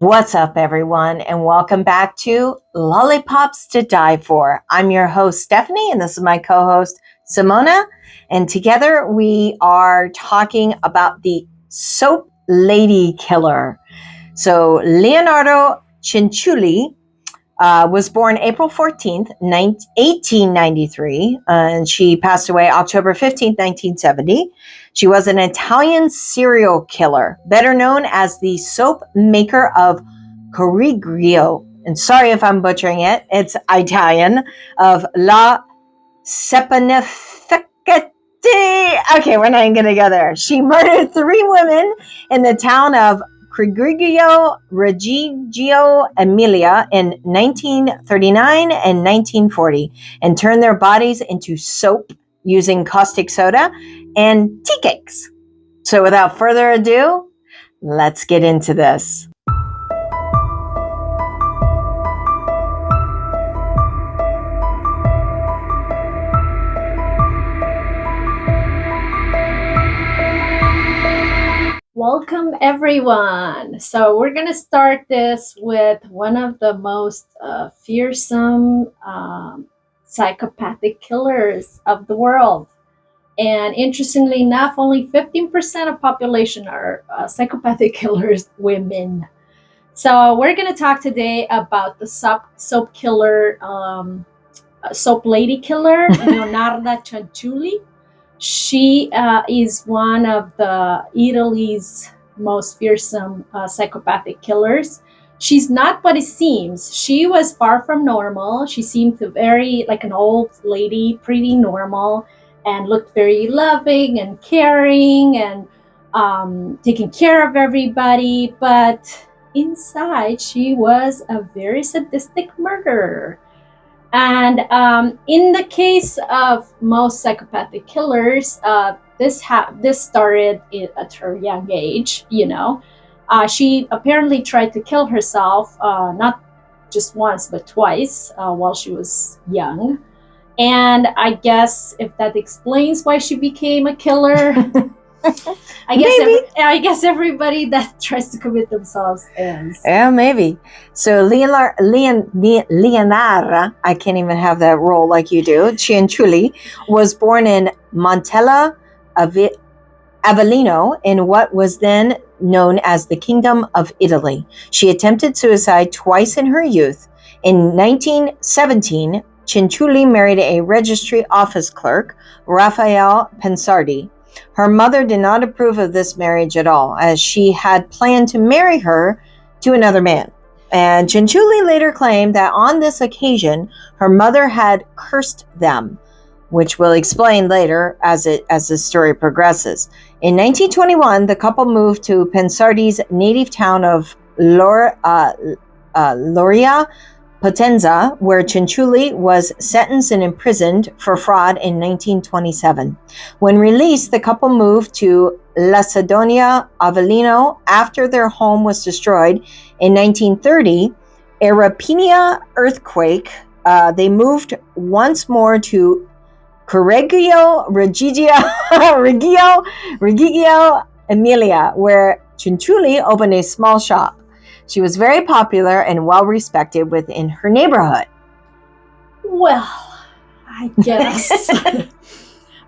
What's up, everyone, and welcome back to Lollipops to Die For. I'm your host, Stephanie, and this is my co-host, Simona, and together we are talking about the soap lady killer. So, Leonarda Cianciulli was born April 14th, 1893, and she passed away October 15th, 1970. She was an Italian serial killer, better known as the soap maker of Correggio. And sorry if I'm butchering it, it's Italian, of La Sepaneficati. Okay, we're not even going to go there. She murdered 3 women in the town of Correggio Reggio Emilia in 1939 and 1940 and turned their bodies into soap using caustic soda and tea cakes. So without further ado, let's get into this. Welcome, everyone. So we're going to start this with one of the most fearsome psychopathic killers of the world. And interestingly enough, only 15% of population are psychopathic killers, women. So we're going to talk today about the soap killer, soap lady killer, Leonarda Cianciulli. She is one of Italy's most fearsome psychopathic killers. She's not what it seems. She was far from normal. She seemed to very like an old lady, pretty normal, and looked very loving and caring and taking care of everybody. But inside, she was a very sadistic murderer. And in the case of most psychopathic killers, this started at her young age. She apparently tried to kill herself, not just once but twice, while she was young. And I guess if that explains why she became a killer, I guess everybody that tries to commit themselves is. Yeah, maybe. So Leonarda, I can't even have that role like you do, Cianciulli, was born in Montella Avellino in what was then known as the Kingdom of Italy. She attempted suicide twice in her youth. In 1917, Cianciulli married a registry office clerk, Raphael Pensardi. Her mother did not approve of this marriage at all, as she had planned to marry her to another man. And Cianciulli later claimed that on this occasion, her mother had cursed them, which we'll explain later as the story progresses. In 1921, the couple moved to Pensardi's native town of Lauria Potenza, where Cianciulli was sentenced and imprisoned for fraud in 1927. When released, the couple moved to Lacedonia Avellino after their home was destroyed in 1930. A Rapinia earthquake, they moved once more to Correggio Reggio Emilia, where Cianciulli opened a small shop. She was very popular and well-respected within her neighborhood. Well, I guess.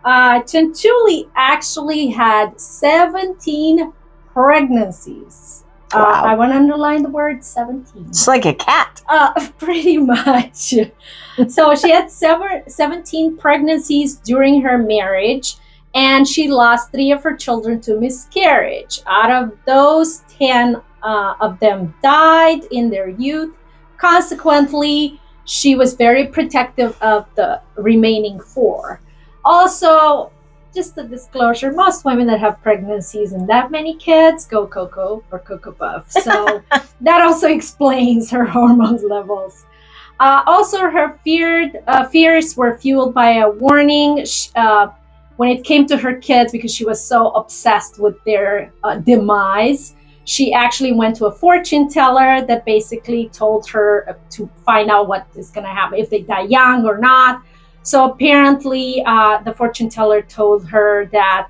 Cianciulli actually had 17 pregnancies. Wow. I want to underline the word 17. It's like a cat. Pretty much. So she had 17 pregnancies during her marriage, and she lost 3 of her children to miscarriage. Out of those, 10 of them died in their youth. Consequently, she was very protective of the remaining 4. Also, just a disclosure, most women that have pregnancies and that many kids go Cocoa or Cocoa Puff. So that also explains her hormone levels. Also, her fears were fueled by a warning when it came to her kids, because she was so obsessed with their demise. She actually went to a fortune teller that basically told her to find out what is going to happen, if they die young or not. So apparently the fortune teller told her that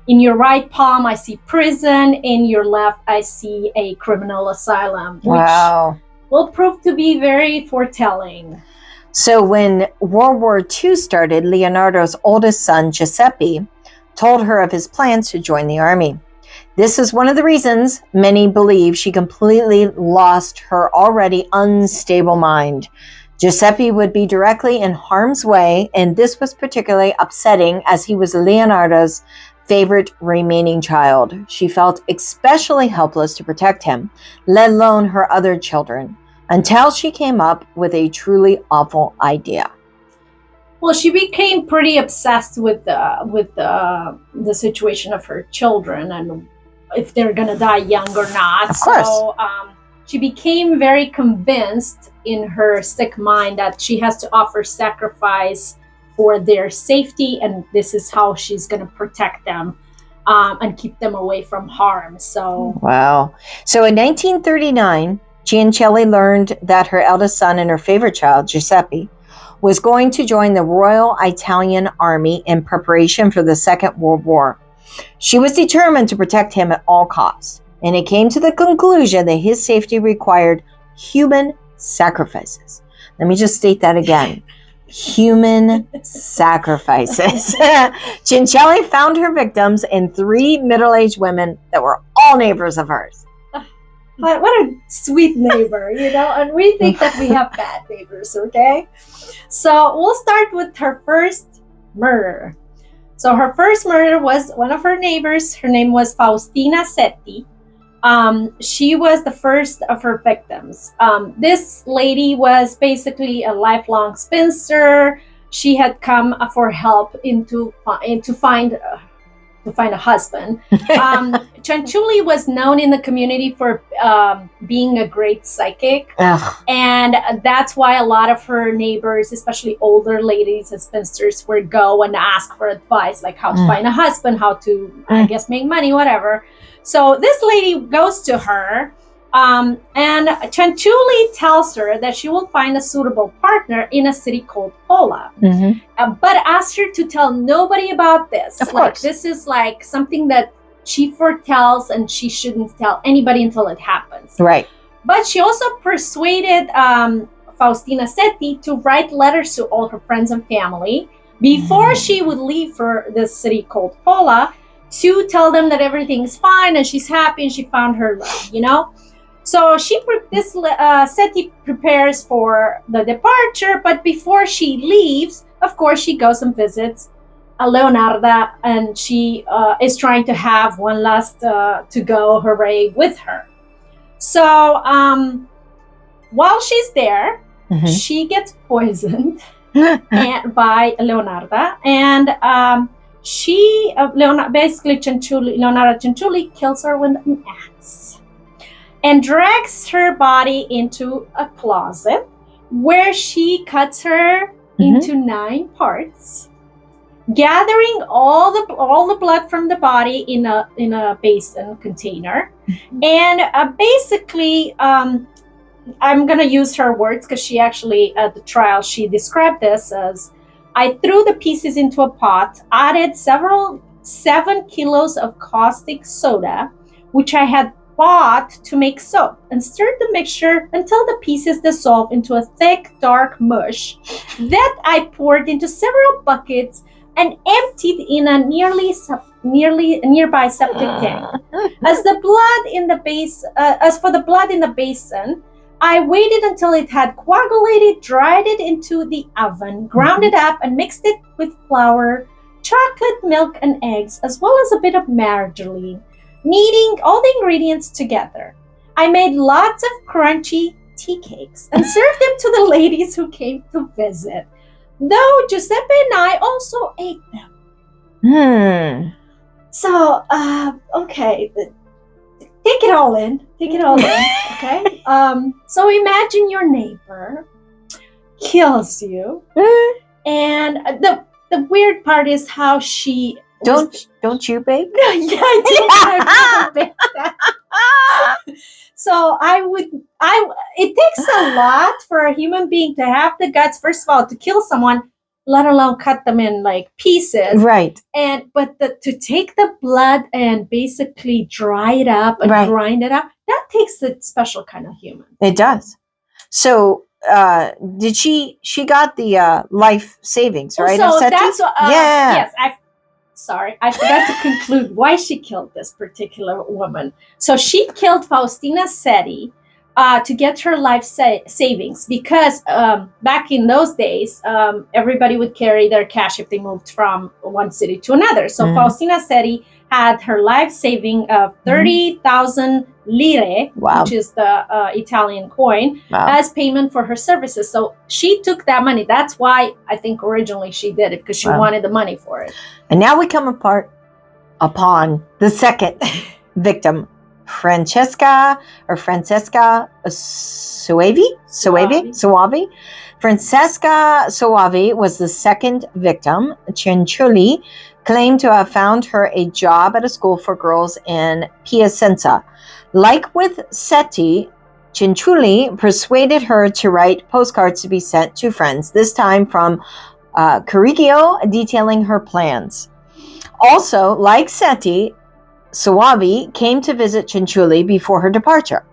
In your right palm, I see prison. In your left, I see a criminal asylum, which Wow. will prove to be very foretelling. So when World War II started, Leonardo's oldest son, Giuseppe, told her of his plans to join the army. This is one of the reasons many believe she completely lost her already unstable mind. Giuseppe would be directly in harm's way, and this was particularly upsetting as he was Leonardo's favorite remaining child. She felt especially helpless to protect him, let alone her other children, until she came up with a truly awful idea. Well, she became pretty obsessed with the situation of her children and if they're gonna die young or not. Of course. So she became very convinced in her sick mind that she has to offer sacrifice for their safety, and this is how she's gonna protect them and keep them away from harm. So wow. So in 1939, Cianciulli learned that her eldest son and her favorite child, Giuseppe, was going to join the Royal Italian Army in preparation for the Second World War. She was determined to protect him at all costs, and it came to the conclusion that his safety required human sacrifices. Let me just state that again. Human sacrifices. Cianciulli found her victims in 3 middle-aged women that were all neighbors of hers. But what a sweet neighbor, and we think that we have bad neighbors, okay? So we'll start with her first murder. So her first murder was one of her neighbors. Her name was Faustina Setti. She was the first of her victims. This lady was basically a lifelong spinster. She had come for help to find a husband. Cianciulli was known in the community for being a great psychic. Ugh. And that's why a lot of her neighbors, especially older ladies and spinsters, would go and ask for advice, like how to find a husband, how to, I guess, make money, whatever. So this lady goes to her, and Cianciulli tells her that she will find a suitable partner in a city called Pola, but asks her to tell nobody about this. Of course. This is like something that she foretells, and she shouldn't tell anybody until it happens. Right. But she also persuaded Faustina Setti to write letters to all her friends and family before she would leave for this city called Pola, to tell them that everything's fine and she's happy and she found her love, So Setti prepares for the departure, but before she leaves, of course, she goes and visits Leonarda, and she is trying to have one last to go hooray with her. So while she's there, she gets poisoned by Leonarda, and Leonarda Cianciulli kills her with an axe and drags her body into a closet where she cuts her into 9 parts, gathering all the blood from the body in a basin container, and basically, I'm gonna use her words because she actually at the trial she described this as, I threw the pieces into a pot, added 7 kilos of caustic soda, which I had bought to make soap, and stirred the mixture until the pieces dissolved into a thick, dark mush that I poured into several buckets and emptied in a nearby septic tank. As for the blood in the basin, I waited until it had coagulated, dried it into the oven, ground it up, and mixed it with flour, chocolate, milk, and eggs, as well as a bit of margarine, kneading all the ingredients together. I made lots of crunchy tea cakes and served them to the ladies who came to visit, though Giuseppe and I also ate them. So, okay. Take it all in, okay? So imagine your neighbor kills you, and the weird part is how she... Don't you bake? Yeah, I did. So it takes a lot for a human being to have the guts, first of all, to kill someone, let alone cut them in like pieces. Right. But to take the blood and basically dry it up and grind it up, that takes a special kind of human. It does. So did she got the life savings, right? So that's yes. I forgot to conclude why she killed this particular woman. So she killed Faustina Seti to get her life savings, because back in those days, everybody would carry their cash if they moved from one city to another. So Faustina Seti had her life saving of 30,000 lire, which is the Italian coin, as payment for her services. So she took that money. That's why I think originally she did it, because she wanted the money for it. And now we come upon the second victim, Francesca Soavi. Francesca Soavi was the second victim. Cianciulli claimed to have found her a job at a school for girls in Piacenza. Like with Seti, Cianciulli persuaded her to write postcards to be sent to friends, this time from Correggio, detailing her plans. Also, like Seti, Soavi came to visit Cianciulli before her departure.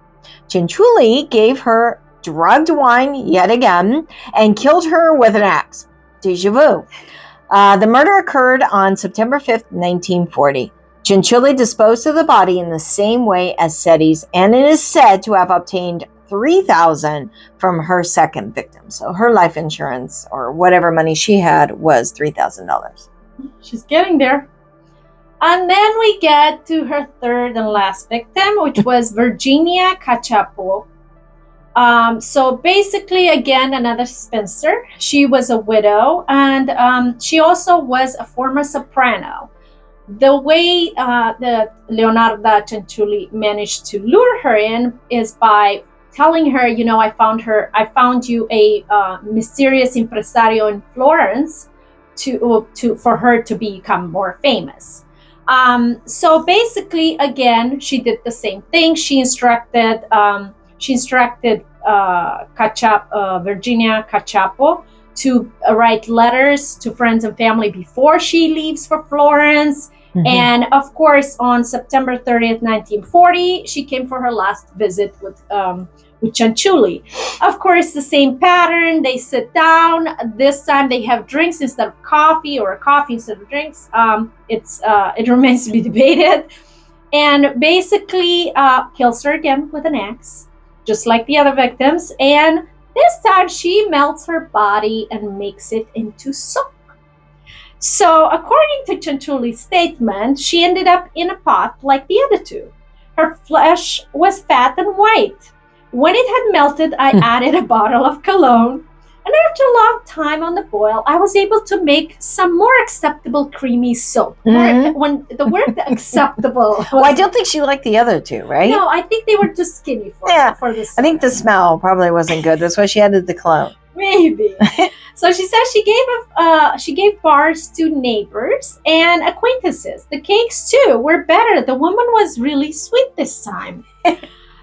Cianciulli gave her drugged wine yet again and killed her with an axe. Deja vu. The murder occurred on September 5th, 1940. Cianciulli disposed of the body in the same way as Seti's, and it is said to have obtained $3,000 from her second victim. So her life insurance, or whatever money she had, was $3,000. She's getting there. And then we get to her third and last victim, which was Virginia Cacioppo. So basically, again, another spinster. She was a widow, and she also was a former soprano. The way the Leonarda Cianciulli managed to lure her in is by telling her, I found you a mysterious impresario in Florence for her to become more famous. So basically, again, she did the same thing. She instructed Virginia Cacioppo to write letters to friends and family before she leaves for Florence. And of course, on September 30th, 1940, she came for her last visit with Cianciulli. Of course, the same pattern. They sit down. This time they have drinks instead of coffee, or coffee instead of drinks. It remains to be debated. And basically kills her again with an axe, just like the other victims. And this time she melts her body and makes it into soap. So according to Cianciulli's statement, she ended up in a pot like the other two. Her flesh was fat and white. When it had melted, I added a bottle of cologne. And after a long time on the boil, I was able to make some more acceptable creamy soap. When the word acceptable... Well, I don't think she liked the other two, right? No, I think they were too skinny for this. I think the smell probably wasn't good. That's why she added the cologne. Maybe. So she says she gave bars to neighbors and acquaintances. The cakes, too, were better. The woman was really sweet this time.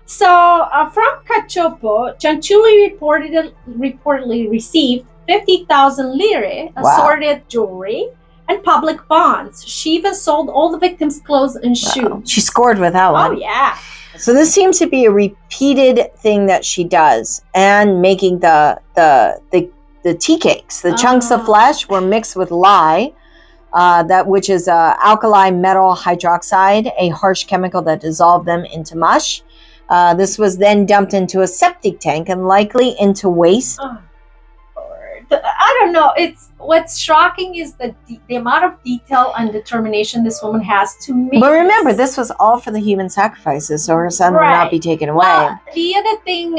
So from Cacioppo, Cianciulli reportedly received 50,000 lire, assorted jewelry, and public bonds. She even sold all the victims' clothes and shoes. She scored with that one. Oh, yeah. So this seems to be a repeated thing that she does, and making the tea cakes. The chunks of flesh were mixed with lye, which is alkali metal hydroxide, a harsh chemical that dissolved them into mush. This was then dumped into a septic tank and likely into waste. Oh, Lord. I don't know. What's shocking is the amount of detail and determination this woman has to make. But remember, this was all for the human sacrifices, so her son will not be taken away. The other thing,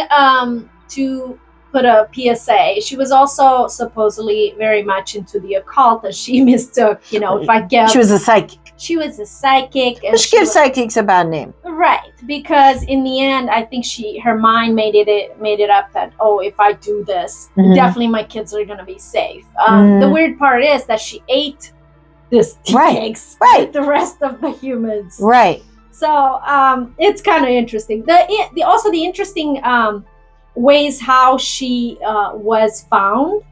to put a PSA, she was also supposedly very much into the occult, as she mistook, if I get... She was a psychic. She was a psychic. Which gives psychics a bad name. Right, because in the end, I think her mind made it up that, if I do this, definitely my kids are going to be safe. The weird part is that she ate this tea cakes with the rest of the humans. Right. So it's kind of interesting. The interesting ways how she was found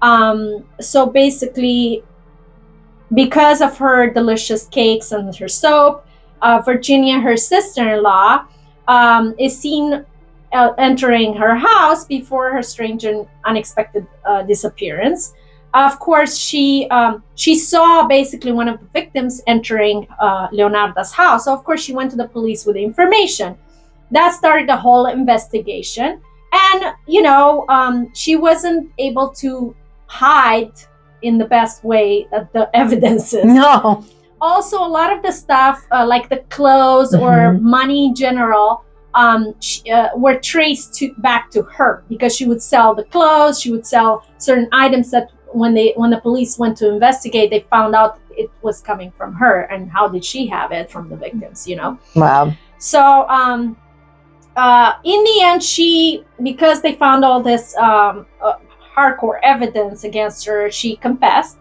So basically, because of her delicious cakes and her soap, Virginia, her sister-in-law, is seen entering her house before her strange and unexpected disappearance. Of course, she saw basically one of the victims entering Leonarda's house. So of course, she went to the police with the information. That started the whole investigation. And, she wasn't able to hide in the best way the evidences. No. Also, a lot of the stuff, like the clothes or money in general, were traced back to her, because she would sell the clothes. She would sell certain items that when the police went to investigate, they found out it was coming from her. And how did she have it from the victims? Wow. So in the end, because they found all this hardcore evidence against her, she confessed.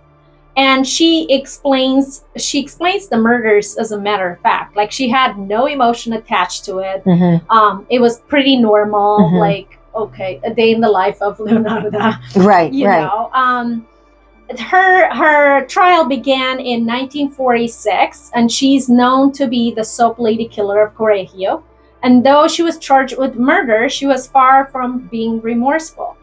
And she explains the murders as a matter of fact. Like, she had no emotion attached to it. It was pretty normal, like, okay, a day in the life of Leonarda. Right, you know. Her trial began in 1946, and she's known to be the soap lady killer of Correggio. And though she was charged with murder, she was far from being remorseful.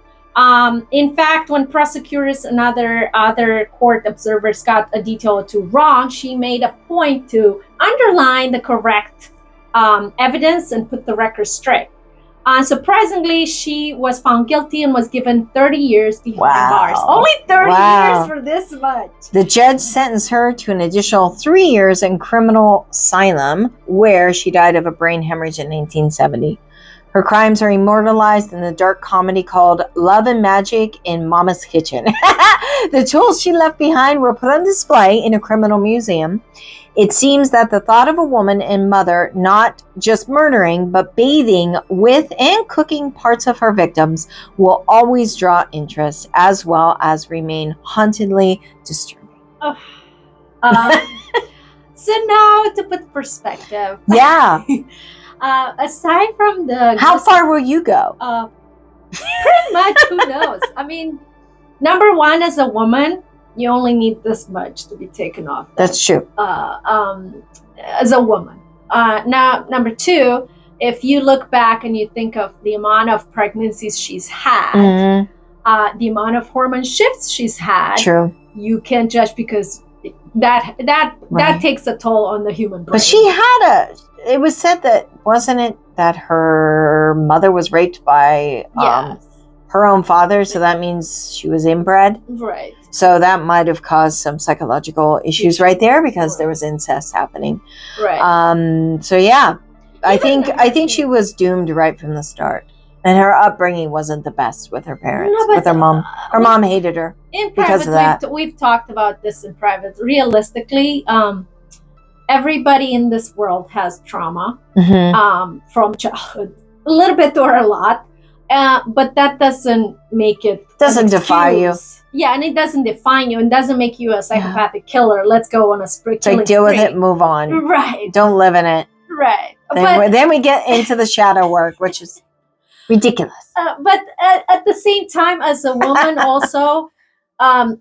In fact, when prosecutors and other court observers got a detail or two wrong, she made a point to underline the correct evidence and put the record straight. Surprisingly, she was found guilty and was given 30 years behind bars. Only 30 years for this much. The judge sentenced her to an additional 3 years in criminal asylum, where she died of a brain hemorrhage in 1970. Her crimes are immortalized in the dark comedy called Love and Magic in Mama's Kitchen. The tools she left behind were put on display in a criminal museum. It seems that the thought of a woman and mother not just murdering, but bathing with and cooking parts of her victims will always draw interest, as well as remain hauntedly disturbing. So now, to put perspective. Yeah. Aside from the... How far will you go? Pretty much, who knows? I mean, number one, as a woman, you only need this much to be taken off. That's true. As a woman. Now, number two, if you look back and you think of the amount of pregnancies she's had, the amount of hormone shifts she's had, true, you can't judge, because that takes a toll on the human brain. But she had it was said that, wasn't it, that her mother was raped by her own father, so that means she was inbred. Right. So that might have caused some psychological issues right there, because there was incest happening. Right. So yeah, I think she was doomed right from the start. And her upbringing wasn't the best with her parents, with her mom. Her mom hated her because of that. We've talked about this in private. Realistically, everybody in this world has trauma from childhood, a little bit or a lot, but that doesn't make it doesn't defy you. Yeah, and it doesn't define you, and doesn't make you a psychopathic killer. Let's go on a spree. It's like, deal with it, move on. Right. Don't live in it. Right. Then we get into the shadow work, which is ridiculous. But at the same time, as a woman, also,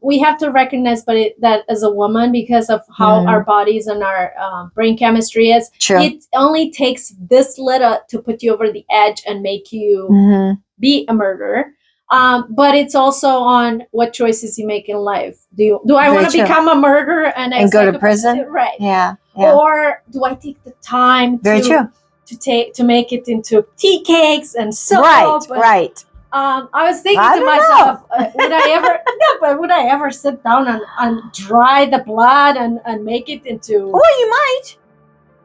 we have to recognize that as a woman, because of how our bodies and our brain chemistry is, it only takes this little to put you over the edge and make you be a murderer. But it's also on what choices you make in life. Do I want to become a murderer and go to prison? Right. Yeah. Or do I take the time to make it into tea cakes and soap? Right. I was thinking to myself, would I ever sit down and dry the blood and make it into? Well, you might.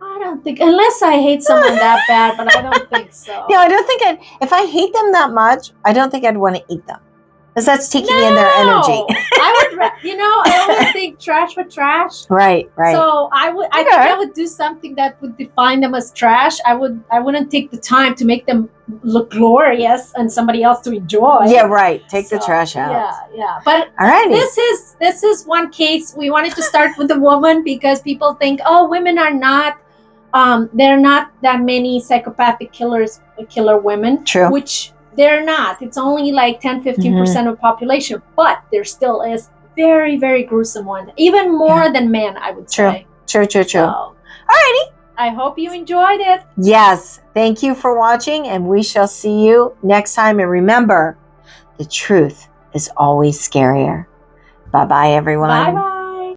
I don't think, unless I hate someone that bad, but I don't think so. Yeah, I don't think if I hate them that much, I don't think I'd want to eat them. Because that's taking in their energy. I always think trash for trash. Right. So I think I would do something that would define them as trash. I wouldn't take the time to make them look glorious and somebody else to enjoy. Yeah, right. Take the trash out. Yeah. But this is one case. We wanted to start with the woman, because people think, oh, women are not. There are not that many psychopathic killer women. True. Which They're not. It's only like 10-15% of population, but there still is very, very gruesome ones, even more than men, I would say. True. So, Alrighty. I hope you enjoyed it. Yes. Thank you for watching, and we shall see you next time. And remember, the truth is always scarier. Bye-bye, everyone. Bye-bye.